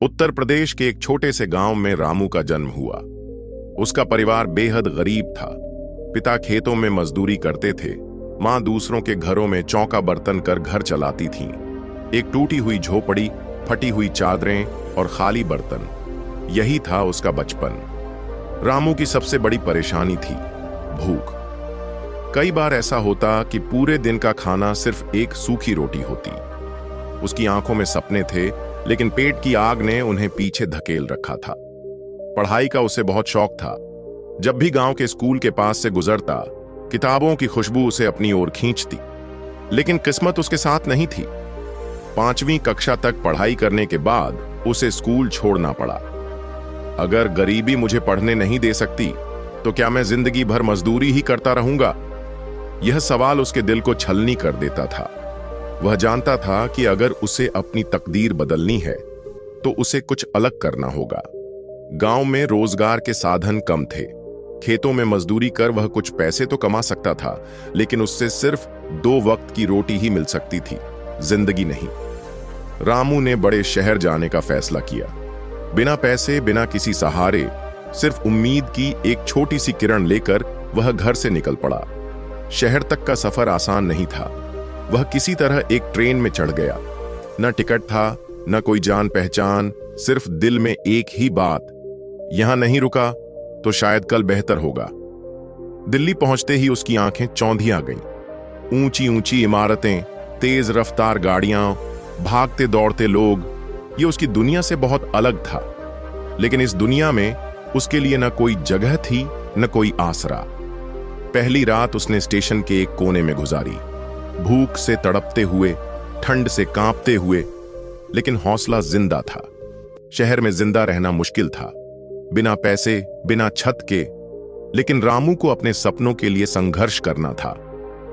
उत्तर प्रदेश के एक छोटे से गांव में रामू का जन्म हुआ। उसका परिवार बेहद गरीब था। पिता खेतों में मजदूरी करते थे, मां दूसरों के घरों में चौका बर्तन कर घर चलाती थीं। एक टूटी हुई झोपड़ी, फटी हुई चादरें और खाली बर्तन, यही था उसका बचपन। रामू की सबसे बड़ी परेशानी थी भूख। कई बार ऐसा होता कि पूरे दिन का खाना सिर्फ एक सूखी रोटी होती। उसकी आंखों में सपने थे, लेकिन पेट की आग ने उन्हें पीछे धकेल रखा था। पढ़ाई का उसे बहुत शौक था। जब भी गांव के स्कूल के पास से गुजरता, किताबों की खुशबू उसे अपनी ओर खींचती। लेकिन किस्मत उसके साथ नहीं थी। 5वीं कक्षा तक पढ़ाई करने के बाद उसे स्कूल छोड़ना पड़ा। अगर गरीबी मुझे पढ़ने नहीं दे सकती, तो क्या मैं जिंदगी भर मजदूरी ही करता रहूंगा? यह सवाल उसके दिल को छलनी कर देता था। वह जानता था कि अगर उसे अपनी तकदीर बदलनी है, तो उसे कुछ अलग करना होगा। गांव में रोजगार के साधन कम थे। खेतों में मजदूरी कर वह कुछ पैसे तो कमा सकता था, लेकिन उससे सिर्फ 2 वक्त की रोटी ही मिल सकती थी, जिंदगी नहीं। रामू ने बड़े शहर जाने का फैसला किया। बिना पैसे, बिना किसी सहारे, सिर्फ उम्मीद की एक छोटी सी किरण लेकर वह घर से निकल पड़ा। शहर तक का सफर आसान नहीं था। वह किसी तरह एक ट्रेन में चढ़ गया। न टिकट था, न कोई जान पहचान, सिर्फ दिल में एक ही बात, यहां नहीं रुका तो शायद कल बेहतर होगा। दिल्ली पहुंचते ही उसकी आंखें चौंधिया गईं। ऊंची ऊंची इमारतें, तेज रफ्तार गाड़ियां, भागते दौड़ते लोग, ये उसकी दुनिया से बहुत अलग था। लेकिन इस दुनिया में उसके लिए न कोई जगह थी, न कोई आसरा। पहली रात उसने स्टेशन के एक कोने में गुजारी, भूख से तड़पते हुए, ठंड से कांपते हुए, लेकिन हौसला जिंदा था। शहर में जिंदा रहना मुश्किल था, बिना पैसे, बिना छत के। लेकिन रामू को अपने सपनों के लिए संघर्ष करना था।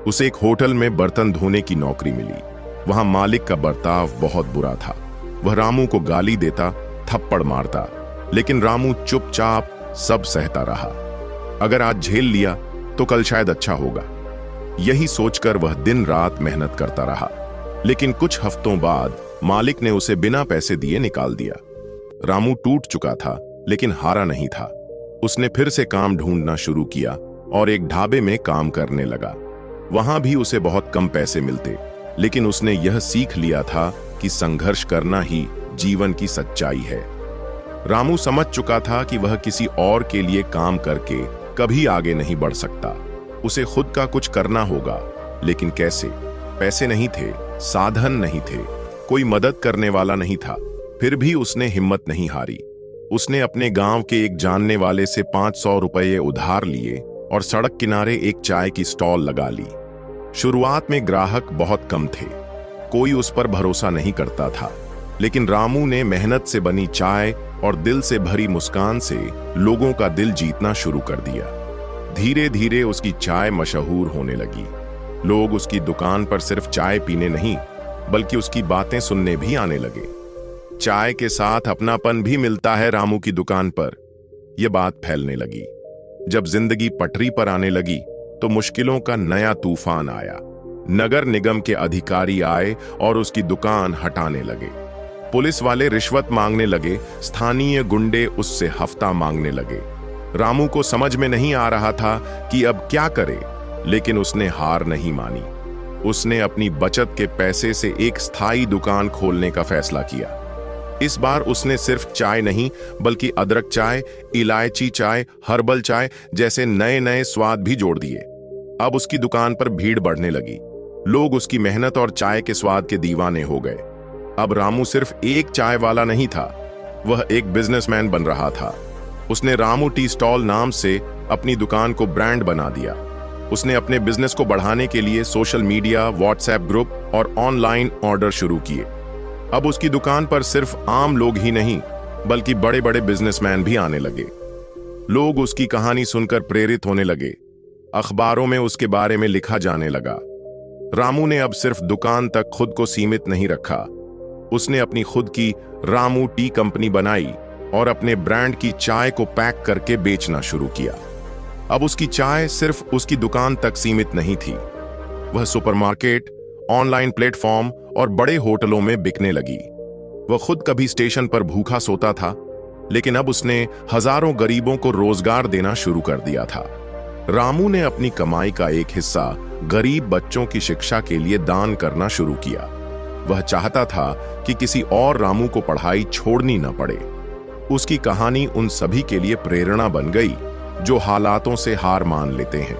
उसे एक होटल में बर्तन धोने की नौकरी मिली। वहां मालिक का बर्ताव बहुत बुरा था। वह रामू को गाली देता, थप्पड़ मारता, लेकिन रामू चुपचाप सब सहता रहा। अगर आज झेल लिया तो कल शायद अच्छा होगा, यही सोचकर वह दिन रात मेहनत करता रहा। लेकिन कुछ हफ्तों बाद मालिक ने उसे बिना पैसे दिए निकाल दिया। रामू टूट चुका था, लेकिन हारा नहीं था। उसने फिर से काम ढूंढना शुरू किया और एक ढाबे में काम करने लगा। वहां भी उसे बहुत कम पैसे मिलते, लेकिन उसने यह सीख लिया था कि संघर्ष करना ही जीवन की सच्चाई है। रामू समझ चुका था कि वह किसी और के लिए काम करके कभी आगे नहीं बढ़ सकता। उसे खुद का कुछ करना होगा, लेकिन कैसे? पैसे नहीं थे, साधन नहीं थे, कोई मदद करने वाला नहीं था। फिर भी उसने हिम्मत नहीं हारी। उसने अपने गांव के एक जानने वाले से 500 रुपये उधार लिए और सड़क किनारे एक चाय की स्टॉल लगा ली। शुरुआत में ग्राहक बहुत कम थे, कोई उस पर भरोसा नहीं करता था। लेकिन रामू ने मेहनत से बनी चाय और दिल से भरी मुस्कान से लोगों का दिल जीतना शुरू कर दिया। धीरे धीरे उसकी चाय मशहूर होने लगी। लोग उसकी दुकान पर सिर्फ चाय पीने नहीं, बल्कि उसकी बातें सुनने भी आने लगे। चाय के साथ अपनापन भी मिलता है रामू की दुकान पर, यह बात फैलने लगी। जब जिंदगी पटरी पर आने लगी, तो मुश्किलों का नया तूफान आया। नगर निगम के अधिकारी आए और उसकी दुकान हटाने लगे। पुलिस वाले रिश्वत मांगने लगे, स्थानीय गुंडे उससे हफ्ता मांगने लगे। रामू को समझ में नहीं आ रहा था कि अब क्या करे, लेकिन उसने हार नहीं मानी। उसने अपनी बचत के पैसे से एक स्थायी दुकान खोलने का फैसला किया। इस बार उसने सिर्फ चाय नहीं, बल्कि अदरक चाय, इलायची चाय, हर्बल चाय जैसे नए नए स्वाद भी जोड़ दिए। अब उसकी दुकान पर भीड़ बढ़ने लगी। लोग उसकी मेहनत और चाय के स्वाद के दीवाने हो गए। अब रामू सिर्फ एक चाय वाला नहीं था, वह एक बिजनेसमैन बन रहा था। उसने रामू टी स्टॉल नाम से अपनी दुकान को ब्रांड बना दिया। उसने अपने बिजनेस को बढ़ाने के लिए सोशल मीडिया, व्हाट्सएप ग्रुप और ऑनलाइन ऑर्डर शुरू किए। अब उसकी दुकान पर सिर्फ आम लोग ही नहीं, बल्कि बड़े बड़े बिजनेसमैन भी आने लगे। लोग उसकी कहानी सुनकर प्रेरित होने लगे। अखबारों में उसके बारे में लिखा जाने लगा। रामू ने अब सिर्फ दुकान तक खुद को सीमित नहीं रखा। उसने अपनी खुद की रामू टी कंपनी बनाई और अपने ब्रांड की चाय को पैक करके बेचना शुरू किया। अब उसकी चाय सिर्फ उसकी दुकान तक सीमित नहीं थी, वह सुपरमार्केट, ऑनलाइन प्लेटफॉर्म और बड़े होटलों में बिकने लगी। वह खुद कभी स्टेशन पर भूखा सोता था, लेकिन अब उसने हजारों गरीबों को रोजगार देना शुरू कर दिया था। रामू ने अपनी कमाई का एक हिस्सा गरीब बच्चों की शिक्षा के लिए दान करना शुरू किया। वह चाहता था कि किसी और रामू को पढ़ाई छोड़नी न पड़े। उसकी कहानी उन सभी के लिए प्रेरणा बन गई जो हालातों से हार मान लेते हैं।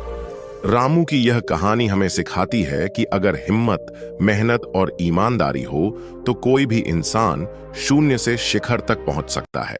रामू की यह कहानी हमें सिखाती है कि अगर हिम्मत, मेहनत और ईमानदारी हो तो कोई भी इंसान शून्य से शिखर तक पहुंच सकता है।